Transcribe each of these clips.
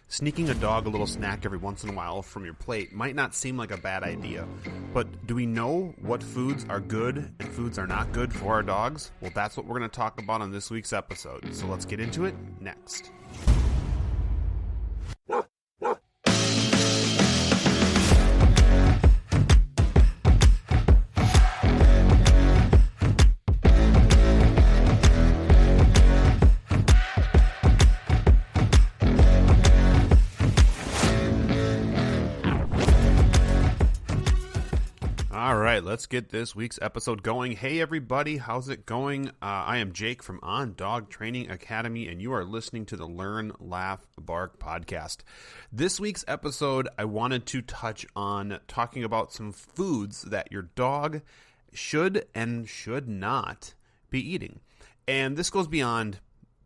Sneaking a dog a little snack every once in a while from your plate might not seem like a bad idea, but do we know what foods are good and foods are not good for our dogs? Well, that's what we're going to talk about on this week's episode, so let's get into it next. All right, let's get this week's episode going. Hey, everybody, how's it going? I am Jake from OnDog Training Academy, and you are listening to the Learn, Laugh, Bark podcast. This week's episode, I wanted to touch on talking about some foods that your dog should and should not be eating. And this goes beyond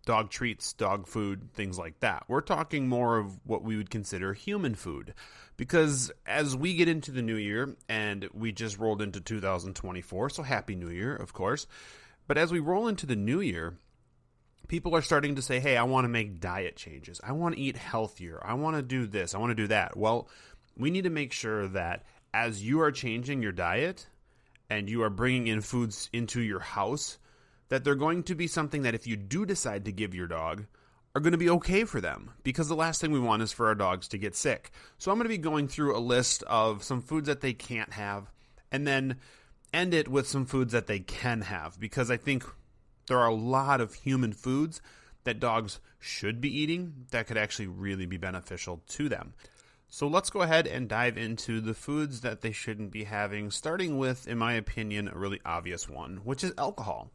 dog treats, dog food, things like that. We're talking more of what we would consider human food. Because as we get into the new year, and we just rolled into 2024, so Happy New Year, of course. But as we roll into the new year, people are starting to say, hey, I want to make diet changes. I want to eat healthier. I want to do this. I want to do that. Well, we need to make sure that as you are changing your diet and you are bringing in foods into your house, that they're going to be something that if you do decide to give your dog, are going to be okay for them, because the last thing we want is for our dogs to get sick. So I'm going to be going through a list of some foods that they can't have, and then end it with some foods that they can have, because I think there are a lot of human foods that dogs should be eating that could actually really be beneficial to them. So let's go ahead and dive into the foods that they shouldn't be having, starting with, in my opinion, a really obvious one, which is alcohol.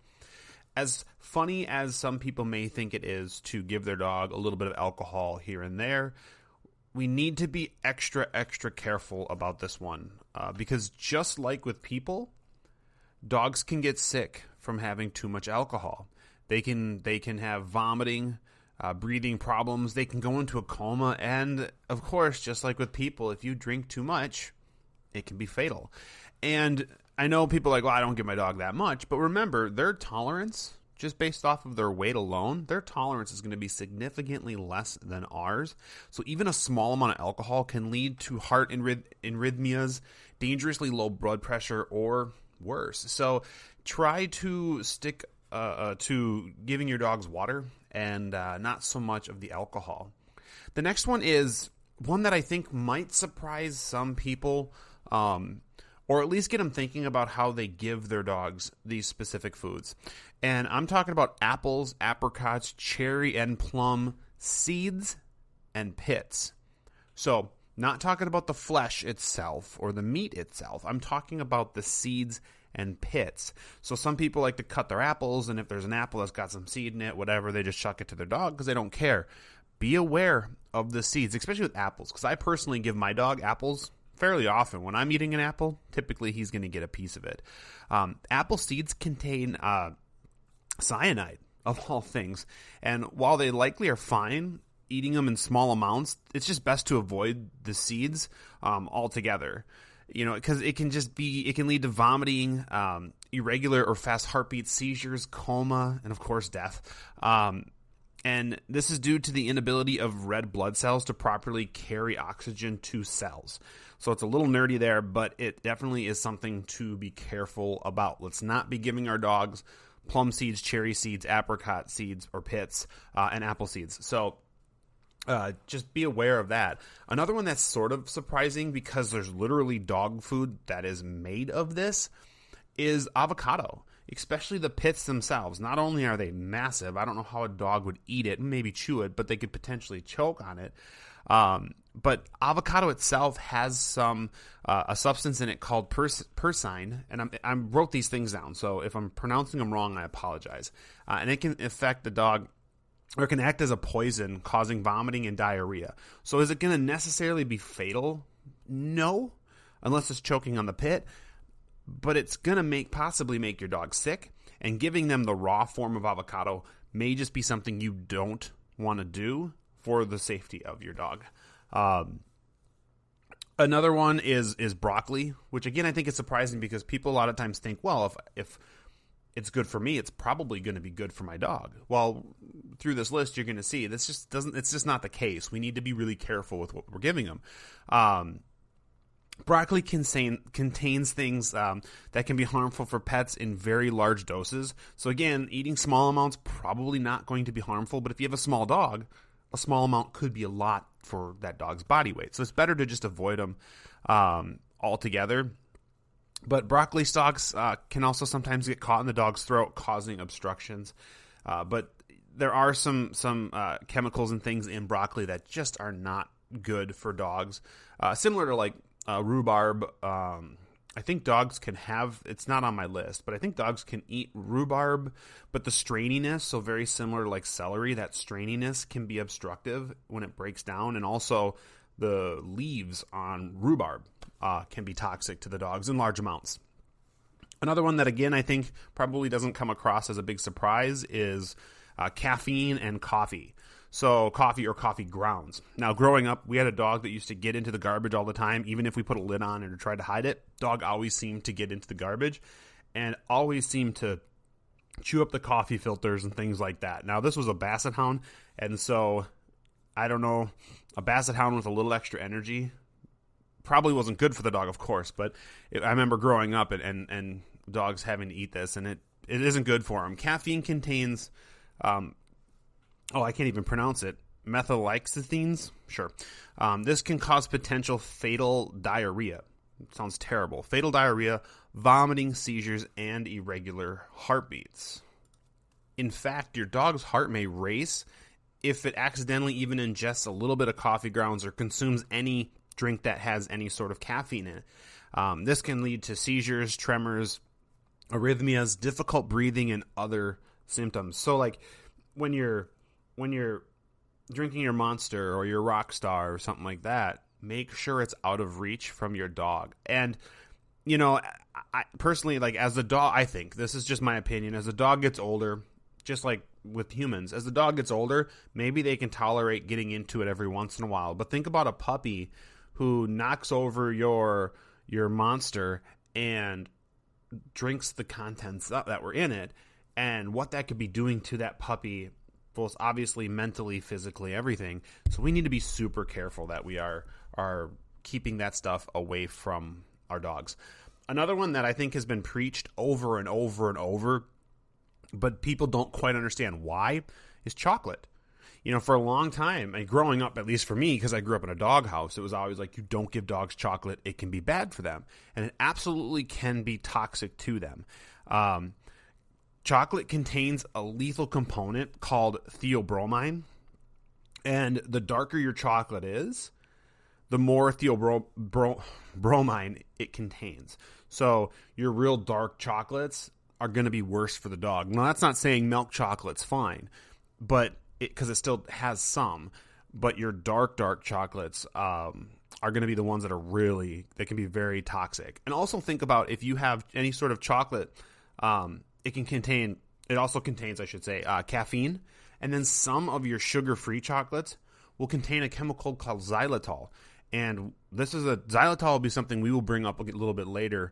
As funny as some people may think it is to give their dog a little bit of alcohol here and there, we need to be extra careful about this one. Because just like with people, dogs can get sick from having too much alcohol. They can have vomiting, breathing problems. They can go into a coma. And of course, just like with people, if you drink too much, it can be fatal. And I know people are like, well, I don't give my dog that much. But remember, their tolerance, just based off of their weight alone, their tolerance is going to be significantly less than ours. So even a small amount of alcohol can lead to heart arrhythmias, dangerously low blood pressure, or worse. So try to stick to giving your dogs water and not so much of the alcohol. The next one is one that I think might surprise some people, or at least get them thinking about how they give their dogs these specific foods. And I'm talking about apples, apricots, cherry and plum, seeds, and pits. So, not talking about the flesh itself or the meat itself. I'm talking about the seeds and pits. So some people like to cut their apples, and if there's an apple that's got some seed in it, whatever, they just chuck it to their dog because they don't care. Be aware of the seeds, especially with apples, because I personally give my dog apples fairly often. When I'm eating an apple, typically he's going to get a piece of it. Apple seeds contain cyanide, of all things. And while they likely are fine eating them in small amounts, it's just best to avoid the seeds altogether. You know, because it can lead to vomiting, irregular or fast heartbeat, seizures, coma, and of course death. And this is due to the inability of red blood cells to properly carry oxygen to cells. So it's a little nerdy there, but it definitely is something to be careful about. Let's not be giving our dogs plum seeds, cherry seeds, apricot seeds, or pits, and apple seeds. So just be aware of that. Another one that's sort of surprising, because there's literally dog food that is made of this, is avocado. Especially the pits themselves. Not only are they massive, I don't know how a dog would eat it, maybe chew it, but they could potentially choke on it. But avocado itself has some a substance in it called persine, and I wrote these things down, so if I'm pronouncing them wrong, I apologize. And it can affect the dog, or it can act as a poison, causing vomiting and diarrhea. So is it going to necessarily be fatal? No, unless it's choking on the pit. But it's going to possibly make your dog sick, and giving them the raw form of avocado may just be something you don't want to do for the safety of your dog. Another one is broccoli, which again I think is surprising, because people a lot of times think, well, if it's good for me, it's probably going to be good for my dog. Well, through this list, you're going to see it's just not the case. We need to be really careful with what we're giving them. Broccoli contains things that can be harmful for pets in very large doses. So again, eating small amounts probably not going to be harmful, but if you have a small dog, a small amount could be a lot for that dog's body weight. So it's better to just avoid them altogether. But broccoli stalks can also sometimes get caught in the dog's throat, causing obstructions. But there are some chemicals and things in broccoli that just are not good for dogs. Similar to like rhubarb. I think dogs can have, it's not on my list, but I think dogs can eat rhubarb, but the straininess, so very similar to like celery, that straininess can be obstructive when it breaks down. And also the leaves on rhubarb can be toxic to the dogs in large amounts. Another one that, again, I think probably doesn't come across as a big surprise is caffeine and coffee. So coffee or coffee grounds. Now, growing up, we had a dog that used to get into the garbage all the time. Even if we put a lid on it or tried to hide it, dog always seemed to get into the garbage and always seemed to chew up the coffee filters and things like that. Now, this was a Basset Hound, and so, I don't know, a Basset Hound with a little extra energy probably wasn't good for the dog, of course, but I remember growing up and dogs having to eat this, and it isn't good for them. Caffeine contains... I can't even pronounce it. Methylxanthines? Sure. This can cause potential fatal diarrhea. It sounds terrible. Fatal diarrhea, vomiting, seizures, and irregular heartbeats. In fact, your dog's heart may race if it accidentally even ingests a little bit of coffee grounds or consumes any drink that has any sort of caffeine in it. This can lead to seizures, tremors, arrhythmias, difficult breathing, and other symptoms. So, like, when you're drinking your Monster or your Rockstar or something like that, make sure it's out of reach from your dog. And, you know, I personally, like, as the dog, I think, this is just my opinion, as the dog gets older, just like with humans, as the dog gets older, maybe they can tolerate getting into it every once in a while. But think about a puppy who knocks over your Monster and drinks the contents that were in it, and what that could be doing to that puppy, both obviously mentally, physically, everything. So we need to be super careful that we are keeping that stuff away from our dogs. Another one that I think has been preached over and over and over, but people don't quite understand why, is chocolate. You know, for a long time, and growing up, at least for me, because I grew up in a dog house, it was always like, you don't give dogs chocolate, it can be bad for them. And it absolutely can be toxic to them. Chocolate contains a lethal component called theobromine, and the darker your chocolate is, the more theobromine it contains. So your real dark chocolates are going to be worse for the dog. Now, that's not saying milk chocolate's fine, but because it still has some, but your dark chocolates are going to be the ones that they can be very toxic. And also think about if you have any sort of chocolate, it also contains, caffeine. And then some of your sugar-free chocolates will contain a chemical called xylitol. And xylitol will be something we will bring up a little bit later,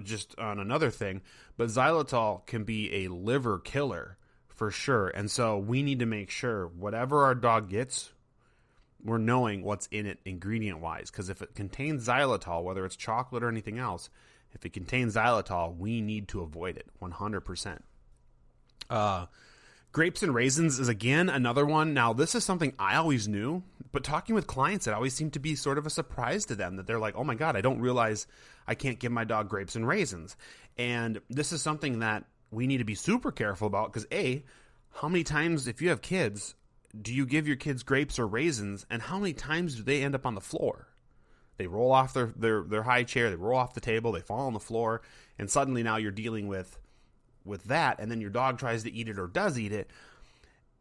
just on another thing. But xylitol can be a liver killer for sure. And so we need to make sure whatever our dog gets, we're knowing what's in it ingredient-wise. Because if it contains xylitol, whether it's chocolate or anything else, if it contains xylitol, we need to avoid it 100%. Grapes and raisins is, again, another one. Now, this is something I always knew, but talking with clients, it always seemed to be sort of a surprise to them that they're like, oh my God, I don't realize I can't give my dog grapes and raisins. And this is something that we need to be super careful about because, A, how many times, if you have kids, do you give your kids grapes or raisins, and how many times do they end up on the floor? They roll off their high chair, they roll off the table, they fall on the floor, and suddenly now you're dealing with that, and then your dog tries to eat it or does eat it.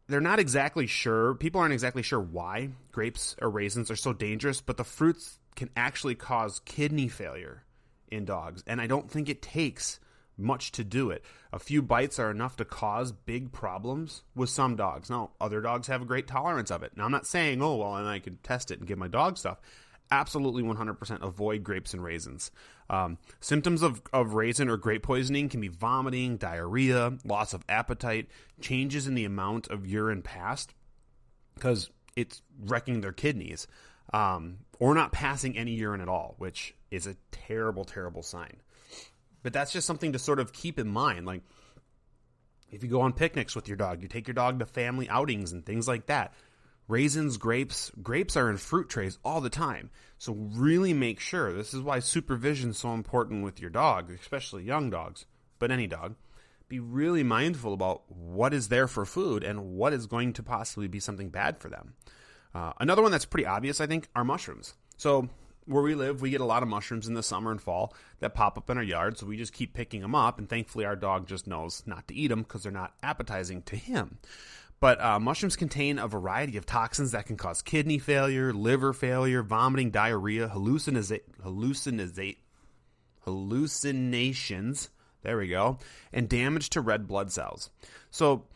They're not exactly sure. People aren't exactly sure why grapes or raisins are so dangerous, but the fruits can actually cause kidney failure in dogs, and I don't think it takes much to do it. A few bites are enough to cause big problems with some dogs. Now, other dogs have a great tolerance of it. Now, I'm not saying, and I can test it and give my dog stuff. absolutely 100% avoid grapes and raisins. Symptoms of raisin or grape poisoning can be vomiting, diarrhea, loss of appetite, changes in the amount of urine passed because it's wrecking their kidneys, or not passing any urine at all, which is a terrible, terrible sign. But that's just something to sort of keep in mind. Like, if you go on picnics with your dog, you take your dog to family outings and things like that. Raisins, grapes are in fruit trays all the time. So really make sure, this is why supervision is so important with your dog, especially young dogs, but any dog. Be really mindful about what is there for food and what is going to possibly be something bad for them. Another one that's pretty obvious, I think, are mushrooms. So where we live, we get a lot of mushrooms in the summer and fall that pop up in our yard, so we just keep picking them up, and thankfully our dog just knows not to eat them because they're not appetizing to him. But mushrooms contain a variety of toxins that can cause kidney failure, liver failure, vomiting, diarrhea, hallucinations, there we go, and damage to red blood cells. So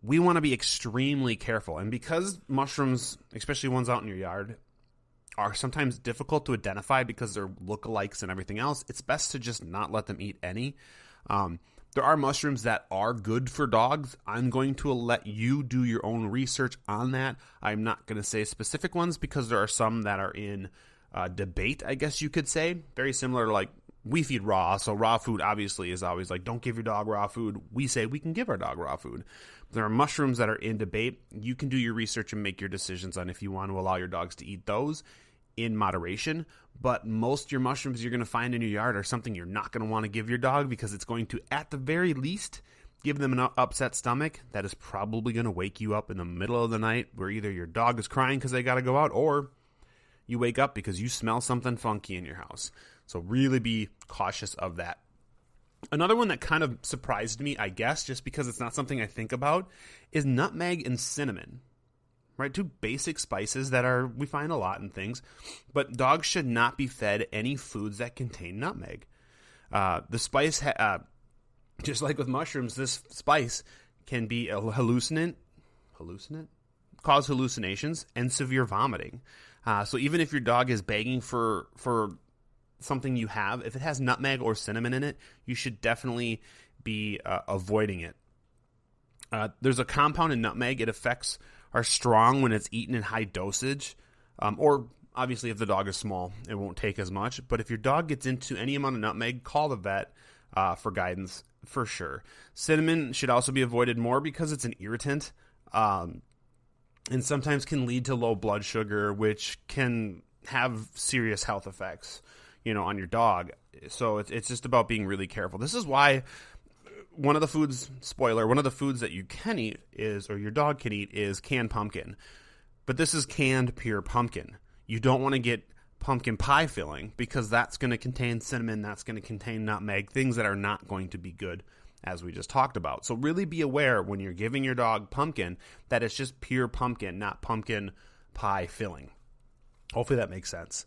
we want to be extremely careful. And because mushrooms, especially ones out in your yard, are sometimes difficult to identify because they're lookalikes and everything else, it's best to just not let them eat any. There are mushrooms that are good for dogs. I'm going to let you do your own research on that. I'm not going to say specific ones because there are some that are in debate, I guess you could say. Very similar to like we feed raw. So raw food obviously is always like, don't give your dog raw food. We say we can give our dog raw food. There are mushrooms that are in debate. You can do your research and make your decisions on if you want to allow your dogs to eat those in moderation, but most of your mushrooms you're going to find in your yard are something you're not going to want to give your dog because it's going to, at the very least, give them an upset stomach that is probably going to wake you up in the middle of the night where either your dog is crying because they got to go out or you wake up because you smell something funky in your house. So really be cautious of that. Another one that kind of surprised me, I guess, just because it's not something I think about, is nutmeg and cinnamon. Right, two basic spices that we find a lot in things, but dogs should not be fed any foods that contain nutmeg. The spice, just like with mushrooms, this spice can be a hallucinant, cause hallucinations and severe vomiting. So even if your dog is begging for something you have, if it has nutmeg or cinnamon in it, you should definitely be avoiding it. There's a compound in nutmeg. It are strong when it's eaten in high dosage, or obviously if the dog is small, it won't take as much. But if your dog gets into any amount of nutmeg, call the vet for guidance for sure. Cinnamon should also be avoided more because it's an irritant, and sometimes can lead to low blood sugar, which can have serious health effects, on your dog. So it's just about being really careful. This is why one of the foods that you can eat or your dog can eat is canned pumpkin. But this is canned pure pumpkin. You don't want to get pumpkin pie filling because that's going to contain cinnamon, that's going to contain nutmeg, things that are not going to be good, as we just talked about. So really be aware when you're giving your dog pumpkin that it's just pure pumpkin, not pumpkin pie filling. Hopefully that makes sense.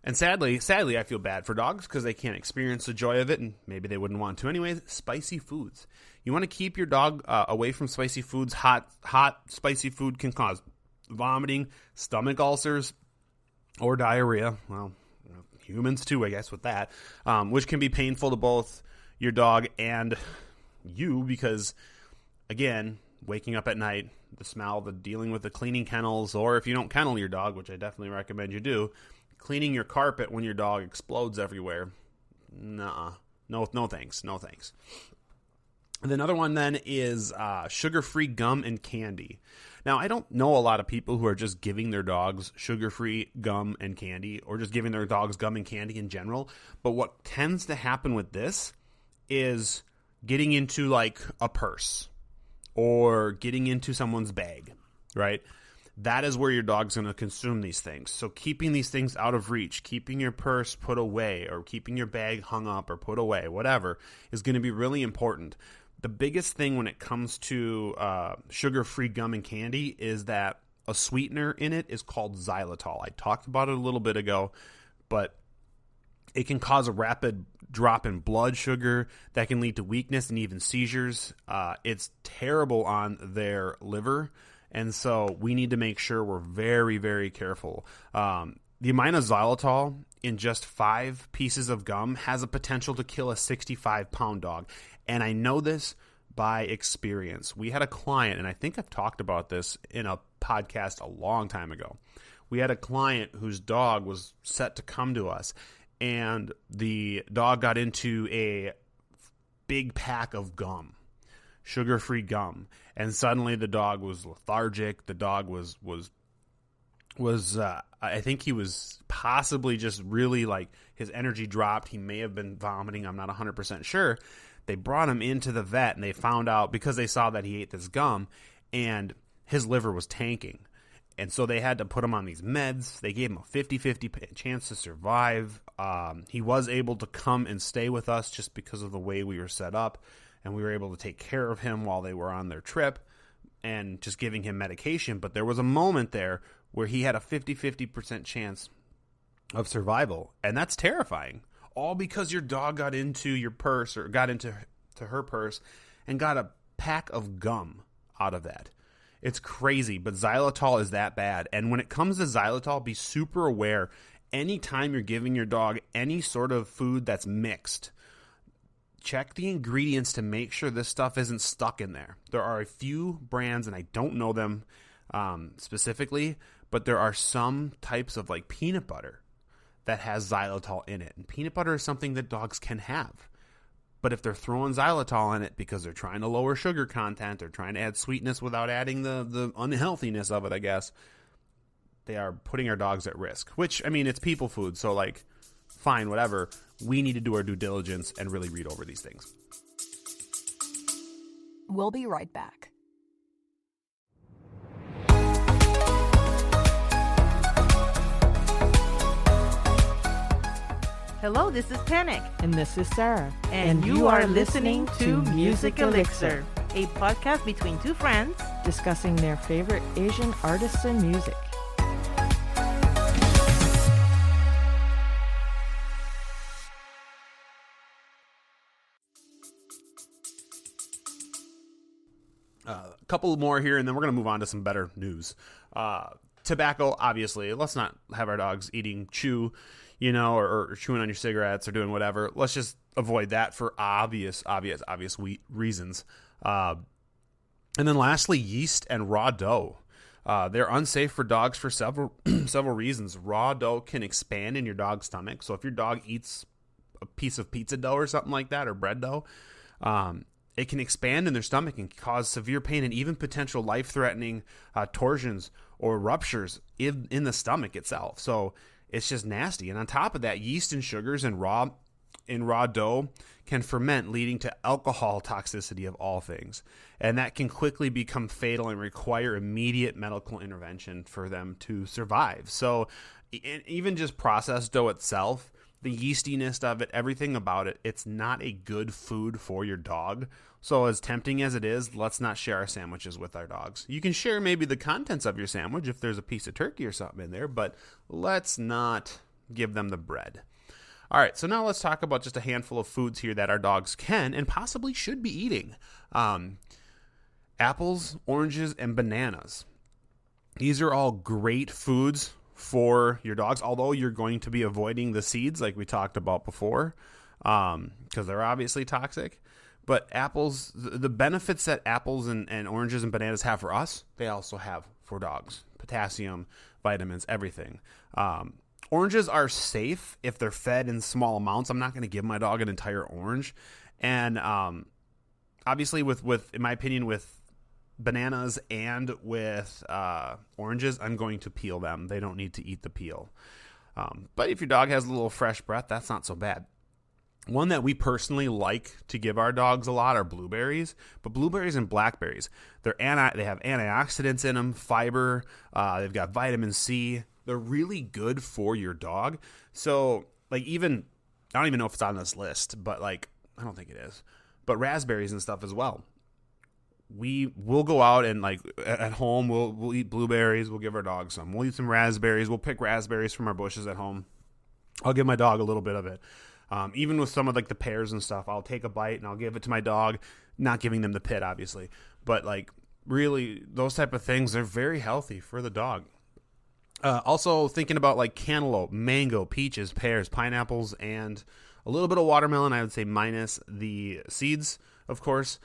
And sadly, I feel bad for dogs because they can't experience the joy of it, and maybe they wouldn't want to. Anyways, spicy foods. You want to keep your dog away from spicy foods. Hot, spicy food can cause vomiting, stomach ulcers, or diarrhea. Well, humans too, I guess, with that, which can be painful to both your dog and you because, again, waking up at night, the smell, the dealing with the cleaning kennels, or if you don't kennel your dog, which I definitely recommend you do, cleaning your carpet when your dog explodes everywhere. No thanks. And another one then is sugar-free gum and candy. Now, I don't know a lot of people who are just giving their dogs sugar-free gum and candy or just giving their dogs gum and candy in general. But what tends to happen with this is getting into like a purse or getting into someone's bag, right? That is where your dog's going to consume these things. So keeping these things out of reach, keeping your purse put away, or keeping your bag hung up or put away, whatever, is going to be really important. The biggest thing when it comes to sugar-free gum and candy is that a sweetener in it is called xylitol. I talked about it a little bit ago, but it can cause a rapid drop in blood sugar that can lead to weakness and even seizures. It's terrible on their liver And so we need to make sure we're very, very careful. The amount of xylitol in just 5 pieces of gum has a potential to kill a 65-pound dog. And I know this by experience. We had a client, and I think I've talked about this in a podcast a long time ago. We had a client whose dog was set to come to us, and the dog got into a big pack of gum, sugar-free gum, and suddenly the dog was lethargic. The dog was I think he was possibly just really like his energy dropped. He may have been vomiting. I'm not 100% sure. They brought him into the vet, and they found out because they saw that he ate this gum and his liver was tanking. And so they had to put him on these meds. They gave him a 50-50 chance to survive. He was able to come and stay with us just because of the way we were set up, and we were able to take care of him while they were on their trip and just giving him medication. But there was a moment there where he had a 50-50% chance of survival, and that's terrifying. All because your dog got into your purse or got into her purse and got a pack of gum out of that. It's crazy, but xylitol is that bad. And when it comes to xylitol, be super aware. Anytime you're giving your dog any sort of food that's mixed, check the ingredients to make sure this stuff isn't stuck in there. There are a few brands, and I don't know them specifically, but there are some types of like peanut butter that has xylitol in it. And peanut butter is something that dogs can have. But if they're throwing xylitol in it because they're trying to lower sugar content, they're trying to add sweetness without adding the unhealthiness of it, I guess, they are putting our dogs at risk. Which, I mean, it's people food, so like, fine, whatever. We need to do our due diligence and really read over these things. We'll be right back. Hello, this is Panic. And this is Sarah. And you are listening to Music Elixir, a podcast between two friends discussing their favorite Asian artists and music. A couple more here, and then we're going to move on to some better news. Tobacco, obviously. Let's not have our dogs eating chew, or chewing on your cigarettes or doing whatever. Let's just avoid that for obvious reasons. And then lastly, yeast and raw dough. They're unsafe for dogs for several reasons. Raw dough can expand in your dog's stomach. So if your dog eats a piece of pizza dough or something like that, or bread dough, it can expand in their stomach and cause severe pain and even potential life-threatening torsions or ruptures in the stomach itself. So it's just nasty. And on top of that, yeast and sugars in raw dough can ferment, leading to alcohol toxicity of all things. And that can quickly become fatal and require immediate medical intervention for them to survive. So even just processed dough itself, the yeastiness of it, everything about it, it's not a good food for your dog. So as tempting as it is, let's not share our sandwiches with our dogs. You can share maybe the contents of your sandwich if there's a piece of turkey or something in there, but let's not give them the bread. All right, so now let's talk about just a handful of foods here that our dogs can and possibly should be eating. Apples, oranges, and bananas. These are all great foods for your dogs, although you're going to be avoiding the seeds like we talked about before, because they're obviously toxic. But apples, the benefits that apples and oranges and bananas have for us, they also have for dogs. Potassium, vitamins, everything. Oranges are safe if they're fed in small amounts. I'm not going to give my dog an entire orange. And obviously with, in my opinion, with bananas and with oranges, I'm going to peel them. They don't need to eat the peel. But if your dog has a little fresh breath, that's not so bad. One that we personally like to give our dogs a lot are blueberries, but blueberries and blackberries. They have antioxidants in them, fiber, they've got vitamin C. They're really good for your dog. So like I don't even know if it's on this list, but I don't think it is. But raspberries and stuff as well. We'll go out and at home, we'll eat blueberries. We'll give our dog some. We'll eat some raspberries. We'll pick raspberries from our bushes at home. I'll give my dog a little bit of it. Even with some of the pears and stuff, I'll take a bite and I'll give it to my dog, not giving them the pit, obviously. But really, those type of things are very healthy for the dog. Also thinking about like cantaloupe, mango, peaches, pears, pineapples, and a little bit of watermelon. I would say minus the seeds, of course.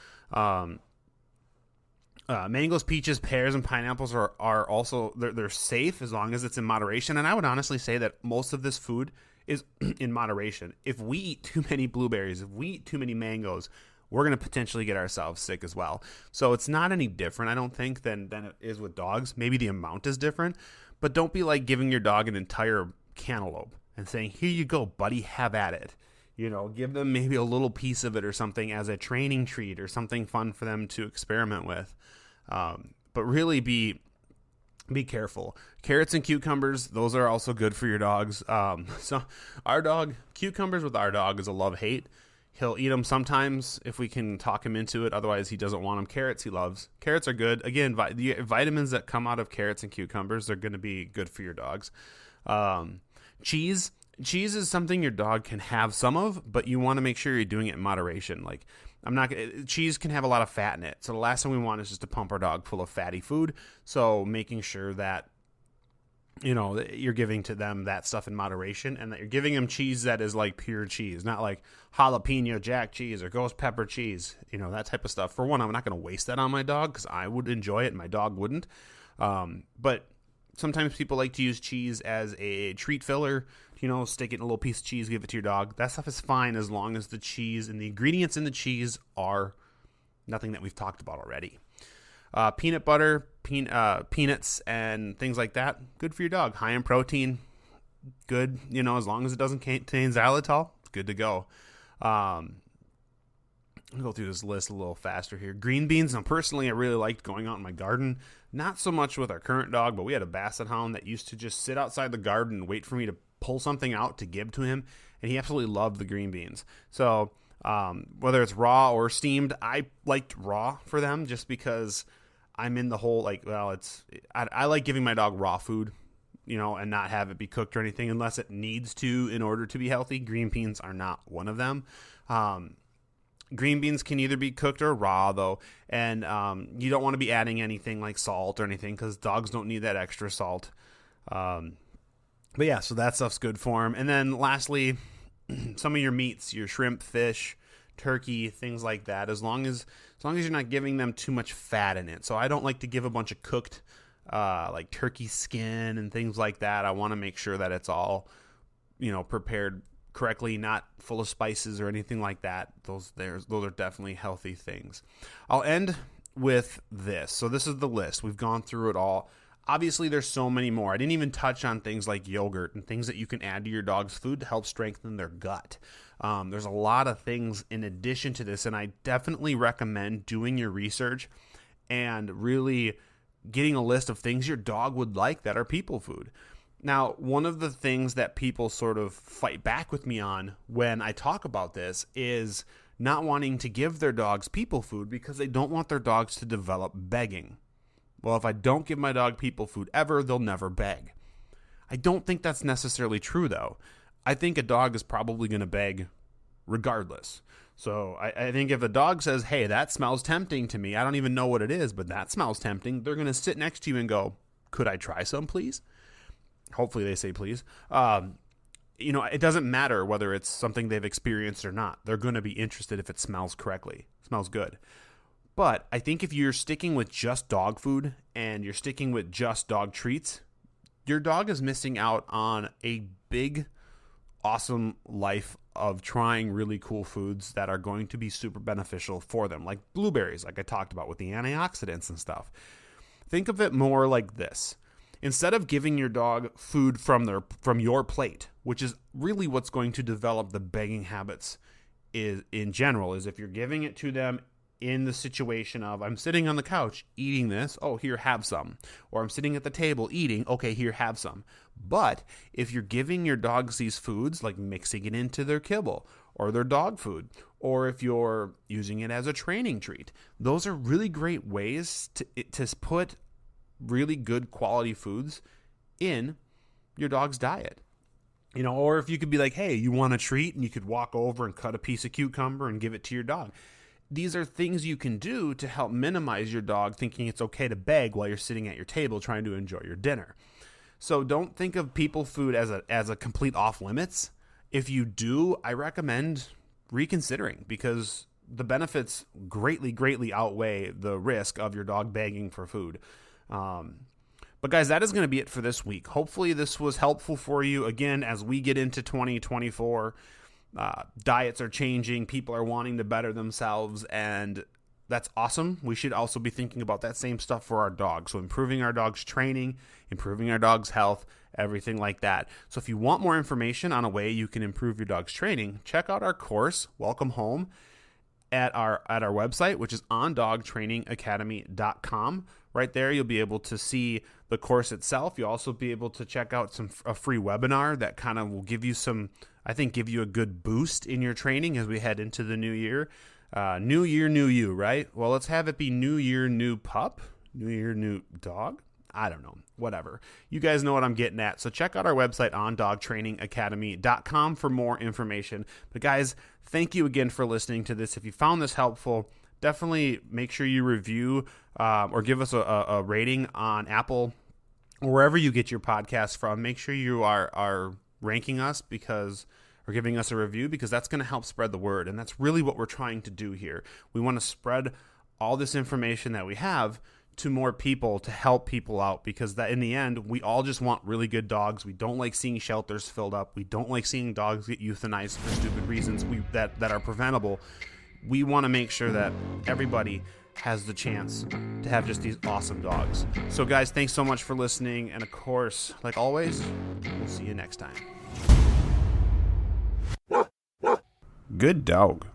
Mangoes, peaches, pears, and pineapples are also they're safe as long as it's in moderation. And I would honestly say that most of this food is in moderation. If we eat too many blueberries, if we eat too many mangoes, we're going to potentially get ourselves sick as well. So it's not any different, I don't think, than it is with dogs. Maybe the amount is different, but don't be like giving your dog an entire cantaloupe and saying, here you go, buddy, have at it. Give them maybe a little piece of it or something as a training treat or something fun for them to experiment with. But really be careful. Carrots and cucumbers, those are also good for your dogs. So cucumbers with our dog is a love-hate. He'll eat them sometimes if we can talk him into it. Otherwise, he doesn't want them. Carrots he loves. Carrots are good. Again, the vitamins that come out of carrots and cucumbers, they're going to be good for your dogs. Cheese is something your dog can have some of, but you want to make sure you're doing it in moderation. Like, cheese can have a lot of fat in it. So the last thing we want is just to pump our dog full of fatty food. So making sure that you're giving to them that stuff in moderation, and that you're giving them cheese that is like pure cheese, not like jalapeno jack cheese or ghost pepper cheese, that type of stuff. For one, I'm not going to waste that on my dog because I would enjoy it and my dog wouldn't. But sometimes people like to use cheese as a treat filler, stick it in a little piece of cheese, give it to your dog. That stuff is fine as long as the cheese and the ingredients in the cheese are nothing that we've talked about already. Peanut butter, peanuts, and things like that, good for your dog. High in protein, good, as long as it doesn't contain xylitol, it's good to go. I'll go through this list a little faster here. Green beans. Now, personally, I really liked going out in my garden. Not so much with our current dog, but we had a basset hound that used to just sit outside the garden and wait for me to pull something out to give to him, and he absolutely loved the green beans. So whether it's raw or steamed, I liked raw for them just because I'm in the whole, I like giving my dog raw food, and not have it be cooked or anything unless it needs to in order to be healthy. Green beans are not one of them. Green beans can either be cooked or raw, though, and you don't want to be adding anything like salt or anything because dogs don't need that extra salt. But yeah, so that stuff's good for them. And then lastly, some of your meats, your shrimp, fish, turkey, things like that, as long as you're not giving them too much fat in it. So I don't like to give a bunch of cooked like turkey skin and things like that. I want to make sure that it's all, prepared correctly, not full of spices or anything like that. Those are definitely healthy things. I'll end with this. So this is the list. We've gone through it all. Obviously, there's so many more. I didn't even touch on things like yogurt and things that you can add to your dog's food to help strengthen their gut. There's a lot of things in addition to this, and I definitely recommend doing your research and really getting a list of things your dog would like that are people food. Now, one of the things that people sort of fight back with me on when I talk about this is not wanting to give their dogs people food because they don't want their dogs to develop begging. Well, if I don't give my dog people food ever, they'll never beg. I don't think that's necessarily true, though. I think a dog is probably going to beg regardless. So I think if a dog says, hey, that smells tempting to me, I don't even know what it is, but that smells tempting, they're going to sit next to you and go, could I try some, please? Hopefully they say please. It doesn't matter whether it's something they've experienced or not. They're going to be interested if it smells correctly, smells good. But I think if you're sticking with just dog food and you're sticking with just dog treats, your dog is missing out on a big, awesome life of trying really cool foods that are going to be super beneficial for them, like blueberries, like I talked about with the antioxidants and stuff. Think of it more like this. Instead of giving your dog food from your plate, which is really what's going to develop the begging habits in general, is if you're giving it to them in the situation of, I'm sitting on the couch eating this, oh, here, have some. Or I'm sitting at the table eating, okay, here, have some. But if you're giving your dogs these foods, like mixing it into their kibble or their dog food, or if you're using it as a training treat, those are really great ways to put really good quality foods in your dog's diet. Or if you could be like, hey, you want a treat, and you could walk over and cut a piece of cucumber and give it to your dog. these are things you can do to help minimize your dog thinking it's okay to beg while you're sitting at your table trying to enjoy your dinner. So don't think of people food as a complete off limits. If you do, I recommend reconsidering, because the benefits greatly outweigh the risk of your dog begging for food. But guys, that is going to be it for this week. Hopefully this was helpful for you. Again, as we get into 2024, diets are changing, people are wanting to better themselves, and that's awesome. We should also be thinking about that same stuff for our dogs. So improving our dog's training, improving our dog's health, everything like that. So if you want more information on a way you can improve your dog's training, check out our course, Welcome Home, at our website, which is ondogtrainingacademy.com. Right there, you'll be able to see the course itself. You'll also be able to check out a free webinar that kind of will give you give you a good boost in your training as we head into the new year. New year, new you, right? Well, let's have it be new year, new pup, new year, new dog. I don't know, whatever. You guys know what I'm getting at. So check out our website, OnDogTrainingAcademy.com, for more information. But guys, thank you again for listening to this. If you found this helpful, definitely make sure you review or give us a rating on Apple or wherever you get your podcast from. Make sure you are ranking us or giving us a review, because that's going to help spread the word. And that's really what we're trying to do here. We want to spread all this information that we have to more people to help people out, because that in the end, we all just want really good dogs. We don't like seeing shelters filled up. We don't like seeing dogs get euthanized for stupid reasons that are preventable. We want to make sure that everybody has the chance to have just these awesome dogs. So guys, thanks so much for listening. And of course, like always, we'll see you next time. Good dog.